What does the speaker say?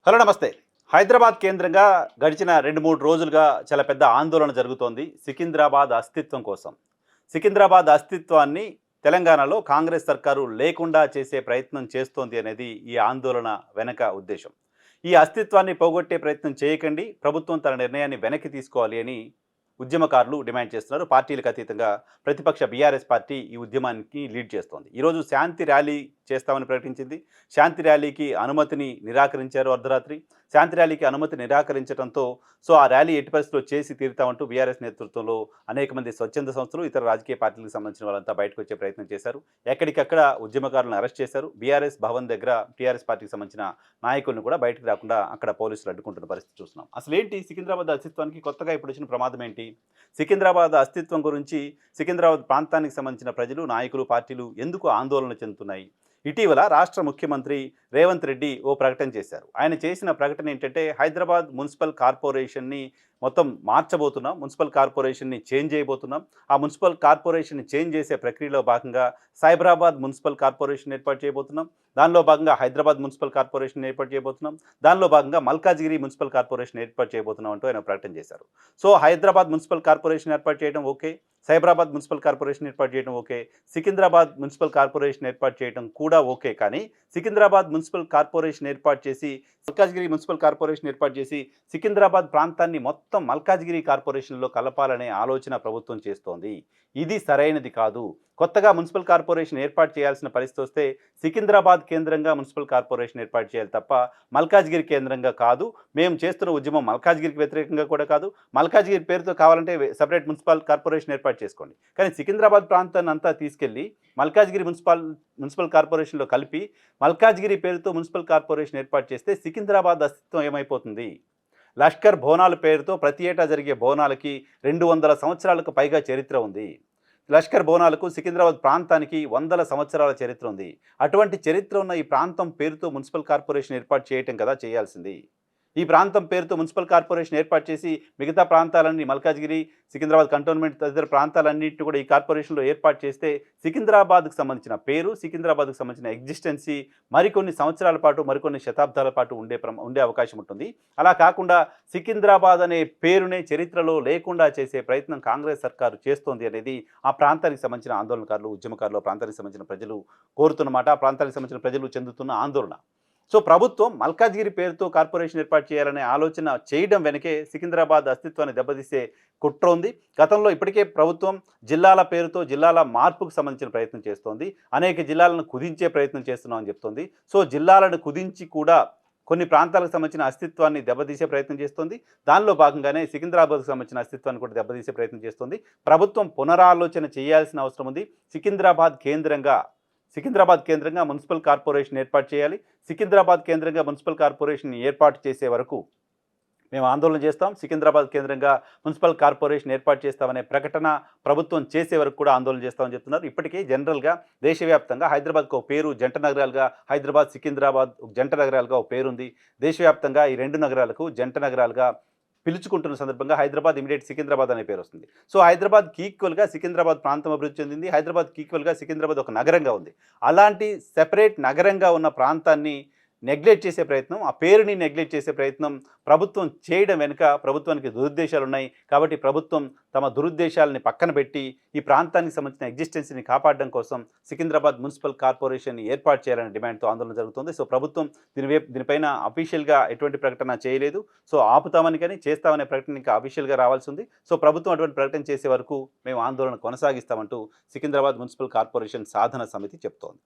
Hello నమస్తే. హైదరాబాద్ కేంద్రంగా గడిచిన 2, 3 రోజులుగా చాలా పెద్ద ఆందోళన జరుగుతోంది సికింద్రాబాద్ అస్తిత్వం కోసం. సికింద్రాబాద్ అస్తిత్వాన్ని తెలంగాణలో కాంగ్రెస్ సర్కారు లేకుండా చేసే ప్రయత్నం చేస్తోంది అనేది ఈ ఆందోళన వెనక ఉద్దేశం. ఈ అస్తిత్వాన్ని పోగొట్టే ప్రయత్నం చేయకండి, ప్రభుత్వం తన నిర్ణయాన్ని వెనక్కి తీసుకోవాలి అని ఉద్యమకారులు డిమాండ్ చేస్తున్నారు. పార్టీలకు అతీతంగా ప్రతిపక్ష బీఆర్ఎస్ పార్టీ ఈ ఉద్యమానికి లీడ్ చేస్తోంది. ఈరోజు శాంతి ర్యాలీ చేస్తామని ప్రకటించింది. శాంతి ర్యాలీకి అనుమతిని నిరాకరించారు అర్ధరాత్రి. శాంతి ర్యాలీకి అనుమతి నిరాకరించడంతో ఆ ర్యాలీ ఎట్టి పరిస్థితుల్లో చేసి తీరుతామంటూ బీఆర్ఎస్ నేతృత్వంలో అనేక మంది స్వచ్ఛంద సంస్థలు, ఇతర రాజకీయ పార్టీలకు సంబంధించిన వాళ్ళంతా బయటకు వచ్చే ప్రయత్నం చేశారు. ఎక్కడికక్కడ ఉద్యమకారులను అరెస్ట్ చేశారు. బీఆర్ఎస్ భవన్ దగ్గర టీఆర్ఎస్ పార్టీకి సంబంధించిన నాయకులను కూడా బయటకు రాకుండా అక్కడ పోలీసులు అడ్డుకుంటున్న పరిస్థితి చూస్తున్నాం. అసలు ఏంటి సికింద్రాబాద్ అస్తిత్వానికి కొత్తగా ఇప్పుడు వచ్చిన ప్రమాదం ఏంటి? సికింద్రాబాద్ అస్తిత్వం గురించి సికింద్రాబాద్ ప్రాంతానికి సంబంధించిన ప్రజలు, నాయకులు, పార్టీలు ఎందుకు ఆందోళన చెందుతున్నాయి? ఇటీవల రాష్ట్ర ముఖ్యమంత్రి రేవంత్ రెడ్డి ఓ ప్రకటన చేశారు. ఆయన చేసిన ప్రకటన ఏంటంటే హైదరాబాద్ మున్సిపల్ కార్పొరేషన్ని మొత్తం మార్చబోతున్నాం, మున్సిపల్ కార్పొరేషన్ని చేంజ్ చేయబోతున్నాం. ఆ మున్సిపల్ కార్పొరేషన్ని చేంజ్ చేసే ప్రక్రియలో భాగంగా సైబరాబాద్ మున్సిపల్ కార్పొరేషన్ ఏర్పాటు చేయబోతున్నాం. దానిలో భాగంగా హైదరాబాద్ మున్సిపల్ కార్పొరేషన్ ఏర్పాటు చేయబోతున్నాం. దానిలో భాగంగా మల్కాజ్గిరి మున్సిపల్ కార్పొరేషన్ ఏర్పాటు చేయబోతున్నాం అంటూ ఆయన ప్రకటన చేశారు. హైదరాబాద్ మున్సిపల్ కార్పొరేషన్ ఏర్పాటు చేయడం ఓకే, సైబరాబాద్ మున్సిపల్ కార్పొరేషన్ ఏర్పాటు చేయడం ఓకే, సికింద్రాబాద్ మున్సిపల్ కార్పొరేషన్ ఏర్పాటు చేయడం కూడా ఓకే. కానీ సికింద్రాబాద్ మున్సిపల్ కార్పొరేషన్ ఏర్పాటు చేసి మల్కాజ్గిరి మున్సిపల్ కార్పొరేషన్ ఏర్పాటు చేసి సికింద్రాబాద్ ప్రాంతాన్ని మొత్తం మల్కాజ్గిరి కార్పొరేషన్లో కలపాలనే ఆలోచన ప్రభుత్వం చేస్తోంది. ఇది సరైనది కాదు. కొత్తగా మున్సిపల్ కార్పొరేషన్ ఏర్పాటు చేయాల్సిన పరిస్థితి వస్తే సికింద్రాబాద్ కేంద్రంగా మున్సిపల్ కార్పొరేషన్ ఏర్పాటు చేయాలి తప్ప మల్కాజ్గిరి కేంద్రంగా కాదు. మేము చేస్తున్న ఉద్యమం మల్కాజ్గిరికి వ్యతిరేకంగా కూడా కాదు. మల్కాజ్గిరి పేరుతో కావాలంటే సపరేట్ మున్సిపల్ కార్పొరేషన్ ఏర్పాటు చేసుకోండి. కానీ సికింద్రాబాద్ ప్రాంతాన్ని అంతా తీసుకెళ్ళి మల్కాజ్గిరి మున్సిపల్ కార్పొరేషన్లో కలిపి మల్కాజ్గిరి పేరుతో మున్సిపల్ కార్పొరేషన్ ఏర్పాటు చేస్తే సికింద్రాబాద్ అస్తిత్వం ఏమైపోతుంది? లష్కర్ బోనాల పేరుతో ప్రతి ఏటా జరిగే బోనాలకి 200 సంవత్సరాలకు పైగా చరిత్ర ఉంది. లష్కర్ బోనాలకు సికింద్రాబాద్ ప్రాంతానికి 100 సంవత్సరాల చరిత్ర ఉంది. అటువంటి చరిత్ర ఉన్న ఈ ప్రాంతం పేరుతో మున్సిపల్ కార్పొరేషన్ ఏర్పాటు చేయటం కదా చేయాల్సింది. ఈ ప్రాంతం పేరుతో మున్సిపల్ కార్పొరేషన్ ఏర్పాటు చేసి మిగతా ప్రాంతాలన్నీ మల్కాజ్గిరి, సికింద్రాబాద్ కంటోన్మెంట్ తదితర ప్రాంతాలన్నింటినీ కూడా ఈ కార్పొరేషన్లో ఏర్పాటు చేస్తే సికింద్రాబాద్కు సంబంధించిన పేరు, సికింద్రాబాద్కు సంబంధించిన ఎగ్జిస్టెన్సీ మరికొన్ని సంవత్సరాల పాటు, మరికొన్ని శతాబ్దాల పాటు ఉండే అవకాశం ఉంటుంది. అలా కాకుండా సికింద్రాబాద్ అనే పేరునే చరిత్రలో లేకుండా చేసే ప్రయత్నం కాంగ్రెస్ సర్కారు చేస్తోంది అనేది ఆ ప్రాంతానికి సంబంధించిన ఆందోళనకారులు, ఉద్యమకారులు, ఆ ప్రాంతానికి సంబంధించిన ప్రజలు కోరుతున్నమాట, ఆ ప్రాంతానికి సంబంధించిన ప్రజలు చెందుతున్న ఆందోళన. ప్రభుత్వం మల్కాజ్గిరి పేరుతో కార్పొరేషన్ ఏర్పాటు చేయాలనే ఆలోచన చేయడం వెనకే సికింద్రాబాద్ అస్తిత్వాన్ని దెబ్బతీసే కుట్ర ఉంది. గతంలో ఇప్పటికే ప్రభుత్వం జిల్లాల పేరుతో జిల్లాల మార్పుకు సంబంధించిన ప్రయత్నం చేస్తోంది. అనేక జిల్లాలను కుదించే ప్రయత్నం చేస్తున్నామని చెప్తోంది. జిల్లాలను కుదించి కూడా కొన్ని ప్రాంతాలకు సంబంధించిన అస్తిత్వాన్ని దెబ్బతీసే ప్రయత్నం చేస్తోంది. దానిలో భాగంగానే సికింద్రాబాద్కు సంబంధించిన అస్తిత్వాన్ని కూడా దెబ్బతీసే ప్రయత్నం చేస్తోంది. ప్రభుత్వం పునరాలోచన చేయాల్సిన అవసరం ఉంది. సికింద్రాబాద్ కేంద్రంగా మున్సిపల్ కార్పొరేషన్ ఏర్పాటు చేయాలి. సికింద్రాబాద్ కేంద్రంగా మున్సిపల్ కార్పొరేషన్ ఏర్పాటు చేసే వరకు మేము ఆందోళన చేస్తాం. సికింద్రాబాద్ కేంద్రంగా మున్సిపల్ కార్పొరేషన్ ఏర్పాటు చేస్తామనే ప్రకటన ప్రభుత్వం చేసే వరకు కూడా ఆందోళన చేస్తామని చెప్తున్నారు. ఇప్పటికే జనరల్గా దేశవ్యాప్తంగా హైదరాబాద్కు ఒక పేరు, జంట నగరాలుగా హైదరాబాద్, సికింద్రాబాద్ జంట నగరాలుగా ఒక పేరుంది. దేశవ్యాప్తంగా ఈ 2 నగరాలకు జంట నగరాలుగా పిలుచుకుంటున్న సందర్భంగా హైదరాబాద్ ఇమిడియట్ సికింద్రాబాద్ అనే పేరు వస్తుంది. హైదరాబాద్కి ఈక్వల్గా సికింద్రాబాద్ ప్రాంతం అభివృద్ధి చెందింది. హైదరాబాద్కి ఈక్వల్గా సికింద్రాబాద్ ఒక నగరంగా ఉంది. అలాంటి సెపరేట్ నగరంగా ఉన్న ప్రాంతాన్ని నెగ్లెక్ట్ చేసే ప్రయత్నం, ఆ పేరుని నెగ్లెక్ట్ చేసే ప్రయత్నం ప్రభుత్వం చేయడం వెనుక ప్రభుత్వానికి దురుద్దేశాలు ఉన్నాయి. కాబట్టి ప్రభుత్వం తమ దురుద్దేశాలని పక్కన పెట్టి ఈ ప్రాంతానికి సంబంధించిన ఎగ్జిస్టెన్సీని కాపాడడం కోసం సికింద్రాబాద్ మున్సిపల్ కార్పొరేషన్ని ఏర్పాటు చేయాలనే డిమాండ్తో ఆందోళన జరుగుతుంది. ప్రభుత్వం దీనిపైన అఫీషియల్గా ఎటువంటి ప్రకటన చేయలేదు. ఆపుతామని కానీ చేస్తామనే ప్రకటన ఇంకా అఫీషియల్గా రావాల్సి ఉంది. ప్రభుత్వం అటువంటి ప్రకటన చేసే వరకు మేము ఆందోళన కొనసాగిస్తామంటూ సికింద్రాబాద్ మున్సిపల్ కార్పొరేషన్ సాధన సమితి చెప్తోంది.